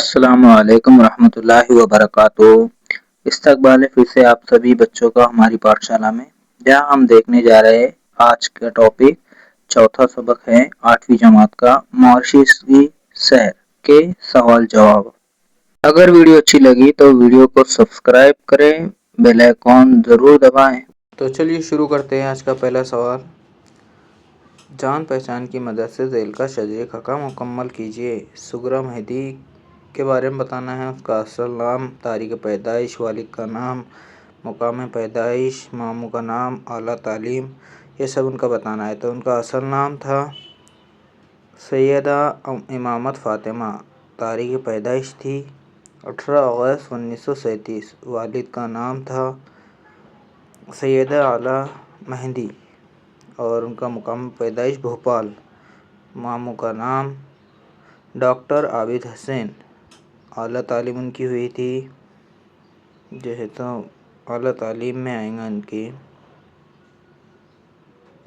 السلام علیکم ورحمۃ اللہ وبرکاتہ۔ استقبال ہے پھر سے آپ سبھی بچوں کا ہماری پاٹھشالہ میں، جہاں ہم دیکھنے جا رہے ہیں آج کا ٹاپک چوتھا سبق ہے 8ویں جماعت کا ماریشس کی سیر کے سوال جواب۔ اگر ویڈیو اچھی لگی تو ویڈیو کو سبسکرائب کریں، بیل آئیکن ضرور دبائیں۔ تو چلیے شروع کرتے ہیں آج کا پہلا سوال۔ جان پہچان کی مدد سے ذیل کا شجرِ خاکہ مکمل کیجیے۔ سغرا مہدی کے بارے میں بتانا ہے، اس کا اصل نام، تاریخ پیدائش، والد کا نام، مقام پیدائش، ماموں کا نام، اعلیٰ تعلیم، یہ سب ان کا بتانا ہے۔ تو ان کا اصل نام تھا سیدہ امامت فاطمہ، تاریخ پیدائش تھی 18 اگست 1937، والد کا نام تھا سیدہ اعلیٰ مہدی اور ان کا مقام پیدائش بھوپال، ماموں کا نام ڈاکٹر عابد حسین، اعلیٰ تعلیم ان کی ہوئی تھی جو ہے تو اعلیٰ تعلیم میں آئیں گا ان کی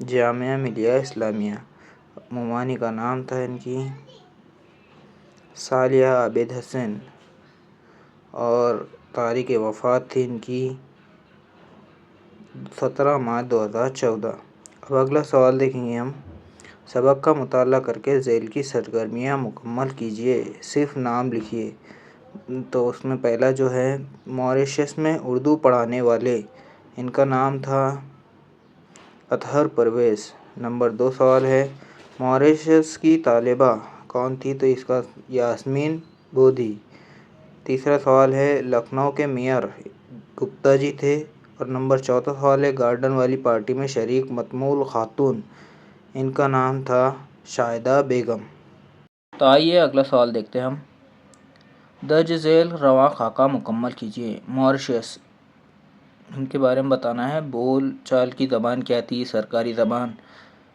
جامعہ ملیہ اسلامیہ، ممانی کا نام تھا ان کی صالحہ عابد حسین اور تاریخ وفات تھی ان کی 17 مارچ 2014۔ اب اگلا سوال دیکھیں گے ہم۔ سبق کا مطالعہ کر کے ذیل کی سرگرمیاں مکمل کیجیے، صرف نام لکھیے۔ تو اس میں پہلا جو ہے ماریشس میں اردو پڑھانے والے، ان کا نام تھا اطہر پرویز۔ نمبر 2 سوال ہے ماریشس کی طالبہ کون تھی؟ تو اس کا یاسمین بودھی۔ تیسرا سوال ہے لکھنؤ کے میئر گپتا جی تھے۔ اور نمبر 4 سوال ہے گارڈن والی پارٹی میں شریک متمول خاتون، ان کا نام تھا شاہدہ بیگم۔ تو آئیے اگلا سوال دیکھتے ہیں ہم۔ درج ذیل رواں خاکہ مکمل کیجیے۔ ماریشس، ان کے بارے میں بتانا ہے۔ بول چال کی زبان کیا تھی؟ سرکاری زبان۔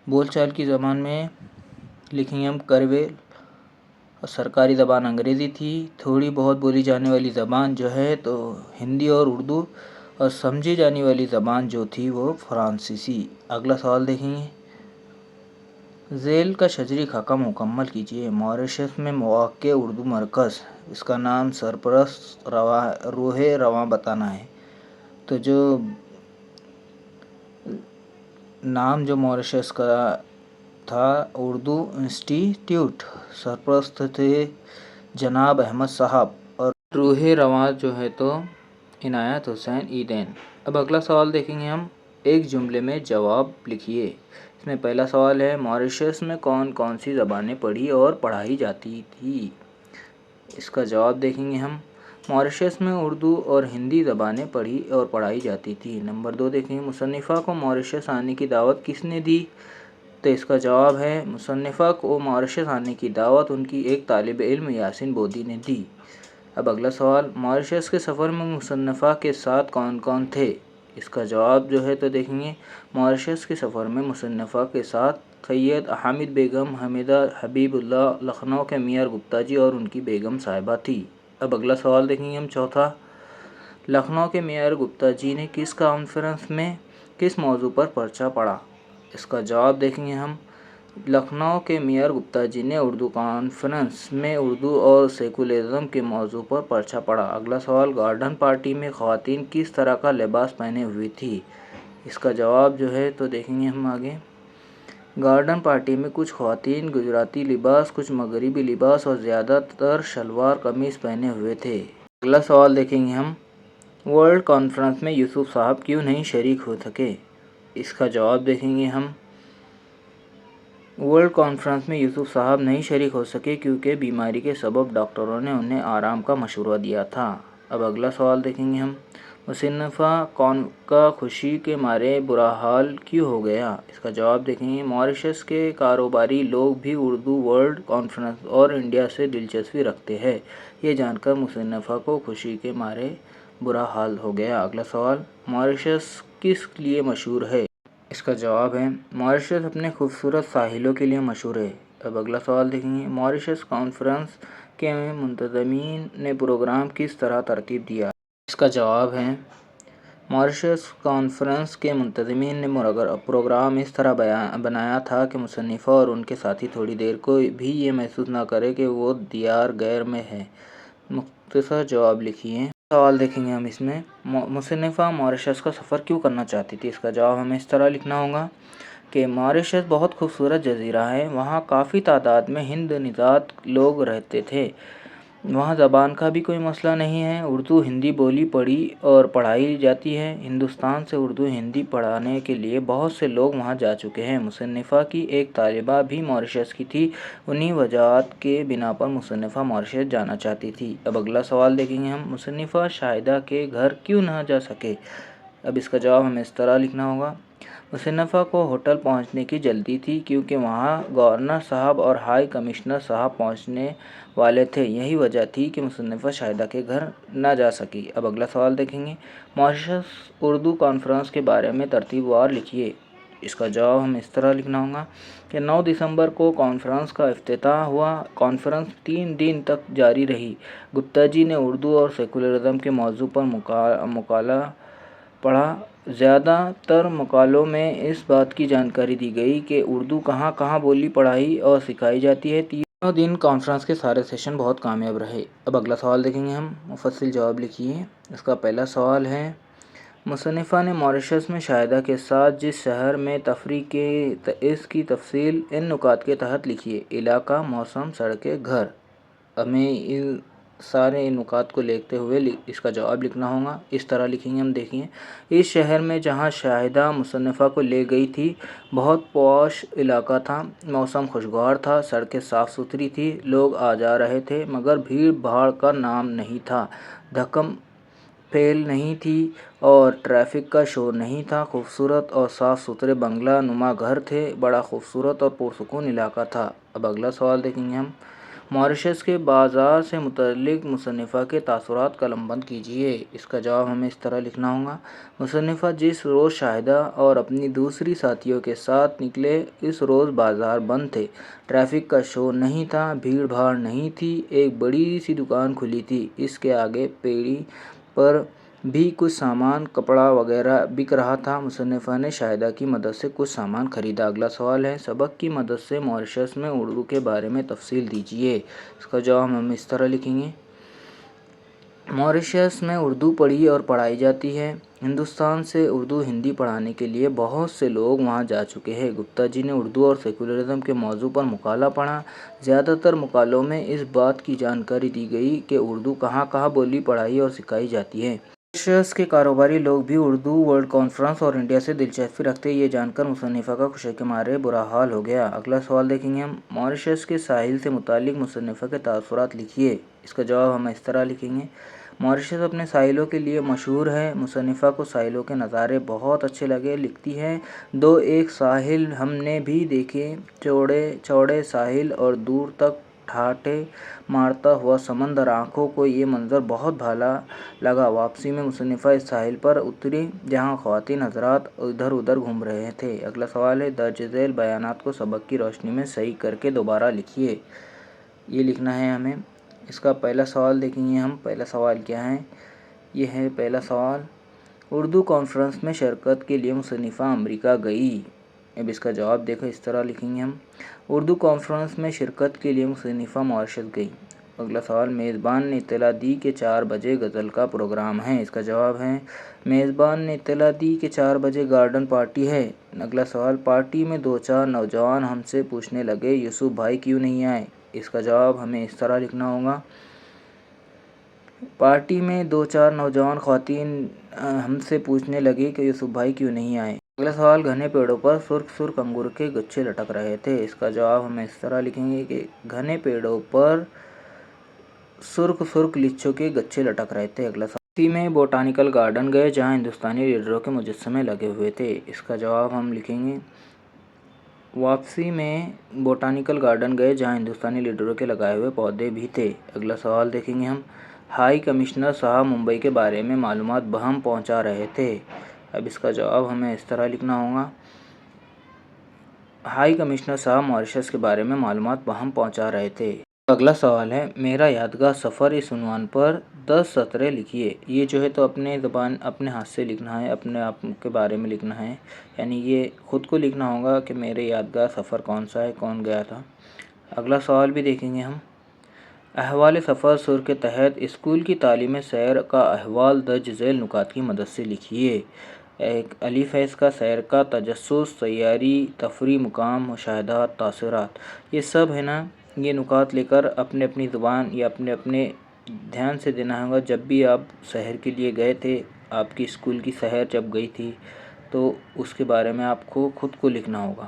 بول چال کی زبان میں لکھیں گے ہم کرویل، اور سرکاری زبان انگریزی تھی۔ تھوڑی بہت بولی جانے والی زبان جو ہے تو ہندی اور اردو، اور سمجھی جانے والی زبان جو تھی وہ فرانسیسی۔ اگلا سوال دیکھیں گے۔ ذیل کا شجرِ خاکہ مکمل کیجیے۔ ماریشس میں واقع اردو مرکز، اس کا نام سرپرست روح رواں بتانا ہے۔ تو جو نام جو ماریشس کا تھا اردو انسٹی ٹیوٹ، سرپرست تھے جناب احمد صاحب، اور روح رواں جو ہے تو عنایت حسین عیدین۔ اب اگلا سوال دیکھیں گے ہم۔ ایک جملے میں جواب لکھیے۔ اس میں پہلا سوال ہے ماریشس میں کون کون سی زبانیں پڑھی اور پڑھائی جاتی تھی؟ اس کا جواب دیکھیں گے ہم۔ ماریشس میں اردو اور ہندی زبانیں پڑھی اور پڑھائی جاتی تھی۔ نمبر 2 دیکھیں گے مصنفہ کو ماریشس آنے کی دعوت کس نے دی؟ تو اس کا جواب ہے مصنفہ کو ماریشس آنے کی دعوت ان کی ایک طالب علم یاسمین بودھی نے دی۔ اب اگلا سوال ماریشس کے سفر میں مصنفہ کے ساتھ کون کون تھے؟ اس کا جواب جو ہے تو دیکھیں گے ماریشس کے سفر میں مصنفہ کے ساتھ سید حامد بیگم، حمیدہ حبیب اللہ، لکھنؤ کے میئر گپتا جی اور ان کی بیگم صاحبہ تھی۔ اب اگلا سوال دیکھیں گے ہم چوتھا۔ لکھنؤ کے میئر گپتا جی نے کس کانفرنس میں کس موضوع پر پرچہ پڑھا؟ اس کا جواب دیکھیں گے ہم۔ لکھنؤ کے میئر گپتا جی نے اردو کانفرنس میں اردو اور سیکولرزم کے موضوع پر پرچہ پڑھا۔ اگلا سوال گارڈن پارٹی میں خواتین کس طرح کا لباس پہنے ہوئی تھی؟ اس کا جواب جو ہے تو دیکھیں گے ہم آگے۔ گارڈن پارٹی میں کچھ خواتین گجراتی لباس، کچھ مغربی لباس اور زیادہ تر شلوار قمیض پہنے ہوئے تھے۔ اگلا سوال دیکھیں گے ہم۔ ورلڈ کانفرنس میں یوسف صاحب کیوں نہیں شریک ہو سکے؟ اس کا جواب دیکھیں گے ہم۔ ورلڈ کانفرنس میں یوسف صاحب نہیں شریک ہو سکے کیونکہ بیماری کے سبب ڈاکٹروں نے انہیں آرام کا مشورہ دیا تھا۔ اب اگلا سوال دیکھیں گے ہم۔ مصنفہ کا خوشی کے مارے برا حال کیوں ہو گیا؟ اس کا جواب دیکھیں گے ماریشس کے کاروباری لوگ بھی اردو ورلڈ کانفرنس اور انڈیا سے دلچسپی رکھتے ہیں، یہ جان کر مصنفہ کو خوشی کے مارے برا حال ہو گیا۔ اگلا سوال ماریشس کس لیے مشہور ہے؟ اس کا جواب ہے ماریشس اپنے خوبصورت ساحلوں کے لیے مشہور ہے۔ اب اگلا سوال دیکھیں گے ماریشس کانفرنس کے منتظمین نے پروگرام کس طرح ترتیب دیا؟ اس کا جواب ہے ماریشس کانفرنس کے منتظمین نے پروگرام اس طرح بنایا تھا کہ مصنفہ اور ان کے ساتھی تھوڑی دیر کو بھی یہ محسوس نہ کریں کہ وہ دیار غیر میں ہیں۔ مختصر جواب لکھیے۔ سوال دیکھیں گے ہم اس میں، مصنفہ ماریشس کا سفر کیوں کرنا چاہتی تھی؟ اس کا جواب ہمیں اس طرح لکھنا ہوگا کہ ماریشس بہت خوبصورت جزیرہ ہے، وہاں کافی تعداد میں ہند نژاد لوگ رہتے تھے، وہاں زبان کا بھی کوئی مسئلہ نہیں ہے، اردو ہندی بولی پڑھی اور پڑھائی جاتی ہے، ہندوستان سے اردو ہندی پڑھانے کے لیے بہت سے لوگ وہاں جا چکے ہیں۔ مصنفہ کی ایک طالبہ بھی ماریشس کی تھی، انہی وجوہات کے بنا پر مصنفہ ماریشس جانا چاہتی تھی۔ اب اگلا سوال دیکھیں گے ہم، مصنفہ شاہدہ کے گھر کیوں نہ جا سکے؟ اب اس کا جواب ہمیں اس طرح لکھنا ہوگا، مصنفہ کو ہوٹل پہنچنے کی جلدی تھی کیونکہ وہاں گورنر صاحب اور ہائی کمشنر صاحب پہنچنے والے تھے، یہی وجہ تھی کہ مصنفہ شاہدہ کے گھر نہ جا سکی۔ اب اگلا سوال دیکھیں گے، ماریشس اردو کانفرنس کے بارے میں ترتیب وار لکھیے۔ اس کا جواب ہمیں اس طرح لکھنا ہوگا کہ 9 دسمبر کو کانفرنس کا افتتاح ہوا، کانفرنس 3 دن تک جاری رہی۔ گپتا جی نے اردو اور سیکولرزم کے موضوع پر مقالہ پڑھا، زیادہ تر مقالوں میں اس بات کی جانکاری دی گئی کہ اردو کہاں کہاں بولی پڑھائی اور سکھائی جاتی ہے۔ تینوں دن کانفرنس کے سارے سیشن بہت کامیاب رہے۔ اب اگلا سوال دیکھیں گے ہم، مفصل جواب لکھیے۔ اس کا پہلا سوال ہے، مصنفہ نے ماریشس میں شاہدہ کے ساتھ جس شہر میں تفریح کی اس کی تفصیل ان نکات کے تحت لکھیے: علاقہ، موسم، سڑکیں، گھر۔ ہمیں ان سارے نکات کو لکھتے ہوئے اس کا جواب لکھنا ہوگا، اس طرح لکھیں گے ہم، دیکھیے، اس شہر میں جہاں شاہدہ مصنفہ کو لے گئی تھی بہت پوش علاقہ تھا، موسم خوشگوار تھا، سڑکیں صاف ستھری تھی، لوگ آ جا رہے تھے مگر بھیڑ بھاڑ کا نام نہیں تھا، دھکم پھیل نہیں تھی اور ٹریفک کا شور نہیں تھا، خوبصورت اور صاف ستھرے بنگلہ نما گھر تھے، بڑا خوبصورت اور پرسکون علاقہ تھا۔ اب اگلا سوال دیکھیں گے ہم، ماریشس کے بازار سے متعلق مصنفہ کے تاثرات قلم بند کیجیے۔ اس کا جواب ہمیں اس طرح لکھنا ہوگا، مصنفہ جس روز شاہدہ اور اپنی دوسری ساتھیوں کے ساتھ نکلے اس روز بازار بند تھے، ٹریفک کا شور نہیں تھا، بھیڑ بھاڑ نہیں تھی، ایک بڑی سی دکان کھلی تھی، اس کے آگے پیڑھی پر بھی کچھ سامان کپڑا وغیرہ بک رہا تھا، مصنفہ نے شاہدہ کی مدد سے کچھ سامان خریدا۔ اگلا سوال ہے، سبق کی مدد سے ماریشس میں اردو کے بارے میں تفصیل دیجیے۔ اس کا جواب ہم اس طرح لکھیں گے، ماریشس میں اردو پڑھی اور پڑھائی جاتی ہے، ہندوستان سے اردو ہندی پڑھانے کے لیے بہت سے لوگ وہاں جا چکے ہیں۔ گپتا جی نے اردو اور سیکولرزم کے موضوع پر مقالہ پڑھا، زیادہ تر مقالوں میں اس بات کی جانکاری دی گئی کہ اردو کہاں کہاں بولی پڑھائی اور سکھائی جاتی ہے۔ ماریشس کے کاروباری لوگ بھی اردو ورلڈ کانفرنس اور انڈیا سے دلچسپی رکھتے، یہ جان کر مصنفہ کا خوشی کے مارے برا حال ہو گیا۔ اگلا سوال دیکھیں گے ہم، ماریشس کے ساحل سے متعلق مصنفہ کے تاثرات لکھیے۔ اس کا جواب ہم اس طرح لکھیں گے، ماریشس اپنے ساحلوں کے لیے مشہور ہے، مصنفہ کو ساحلوں کے نظارے بہت اچھے لگے، لکھتی ہے، دو ایک ساحل ہم نے بھی دیکھے، چوڑے ساحل اور دور تک ٹھاٹھے مارتا ہوا سمندر، آنکھوں کو یہ منظر بہت بھالا لگا۔ واپسی میں مصنفہ اس ساحل پر اتری جہاں خواتین حضرات ادھر ادھر گھوم رہے تھے۔ اگلا سوال ہے، درج ذیل بیانات کو سبق کی روشنی میں صحیح کرکے دوبارہ لکھیے۔ یہ لکھنا ہے ہمیں۔ اس کا پہلا سوال دیکھیں گے ہم، پہلا سوال کیا ہے؟ یہ ہے پہلا سوال، اردو کانفرنس میں شرکت کے لیے مصنفہ امریکہ گئی۔ اب اس کا جواب دیکھو، اس طرح لکھیں گے ہم، اردو کانفرنس میں شرکت کے لیے مصنفہ ماریشس گئی۔ اگلا سوال، میزبان نے اطلاع دی کہ 4 بجے غزل کا پروگرام ہے۔ اس کا جواب ہے، میزبان نے اطلاع دی کہ 4 بجے گارڈن پارٹی ہے۔ اگلا سوال، پارٹی میں 2-4 نوجوان ہم سے پوچھنے لگے یوسف بھائی کیوں نہیں آئے؟ اس کا جواب ہمیں اس طرح لکھنا ہوگا، پارٹی میں 2-4 نوجوان خواتین ہم سے پوچھنے لگی کہ یوسف بھائی کیوں نہیں آئے۔ اگلا سوال، گھنے پیڑوں پر سرخ سرخ انگور کے گچھے لٹک رہے تھے۔ اس کا جواب ہم اس طرح لکھیں گے کہ گھنے پیڑوں پر سرخ سرخ لچوں کے گچھے لٹک رہے تھے۔ اگلا سوال، واپسی میں بوٹانیکل گارڈن گئے جہاں ہندوستانی لیڈروں کے مجسمے لگے ہوئے تھے۔ اس کا جواب ہم لکھیں گے، واپسی میں بوٹانیکل گارڈن گئے جہاں ہندوستانی لیڈروں کے لگائے ہوئے پودے بھی تھے۔ اگلا سوال دیکھیں گے ہم، ہائی کمشنر صاحب ممبئی کے بارے میں معلومات بہم پہنچا رہے تھے۔ اب اس کا جواب ہمیں اس طرح لکھنا ہوگا، ہائی کمشنر صاحب ماریشس کے بارے میں معلومات بہم پہنچا رہے تھے۔ اگلا سوال ہے، میرا یادگار سفر، اس عنوان پر 10 سطریں لکھیے۔ یہ جو ہے تو اپنے ہاتھ سے لکھنا ہے، اپنے آپ کے بارے میں لکھنا ہے، یعنی یہ خود کو لکھنا ہوگا کہ میرے یادگار سفر کون سا ہے، کون گیا تھا۔ اگلا سوال بھی دیکھیں گے ہم، احوال سفر سر کے تحت اسکول کی تعلیم سیر کا احوال درج ذیل نکات کی مدد سے لکھیے۔ ایک الف ہے اس کا، سیر کا تجسس، سیاری، تفریح، مقام، مشاہدات، تاثرات، یہ سب ہے نا، یہ نکات لے کر اپنے اپنی زبان یا اپنے اپنے دھیان سے دینا ہوگا۔ جب بھی آپ سحر کے لیے گئے تھے، آپ کی اسکول کی سحر جب گئی تھی، تو اس کے بارے میں آپ کو خود کو لکھنا ہوگا۔